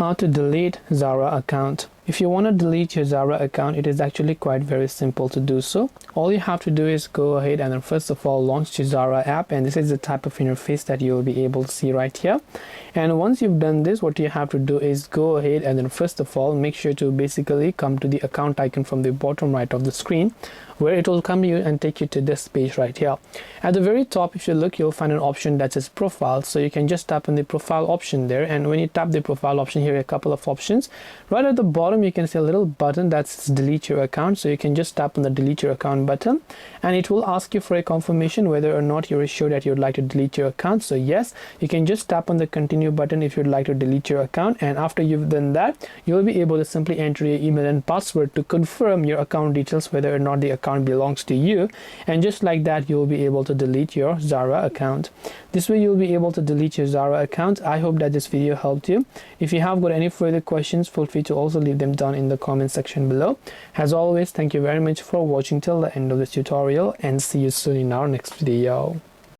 How to delete Zara account. If you want to delete your Zara account, it is actually quite very simple to do so. All you have to do is go ahead and then first of all launch the Zara app, and this is the type of interface that you will be able to see right here. And once you've done this, what you have to do is go ahead and then first of all make sure to basically come to the account icon from the bottom right of the screen, where it will come you and take you to this page right here. At the very top, if you look, you'll find an option that says profile, so you can just tap on the profile option there, and when you tap the profile option, here are a couple of options. Right at the bottom you can see a little button that says delete your account, so you can just tap on the delete your account button, and it will ask you for a confirmation whether or not you're sure that you'd like to delete your account. So yes, you can just tap on the continue button if you'd like to delete your account, and after you've done that, you'll be able to simply enter your email and password to confirm your account details, whether or not the account belongs to you, and just like that you'll be able to delete your Zara account. This way you'll be able to delete your Zara account. I hope that this video helped you. If you have got any further questions, feel free to also leave them down in the comment section below. As always, thank you very much for watching till the end of this tutorial, and see you soon in our next video.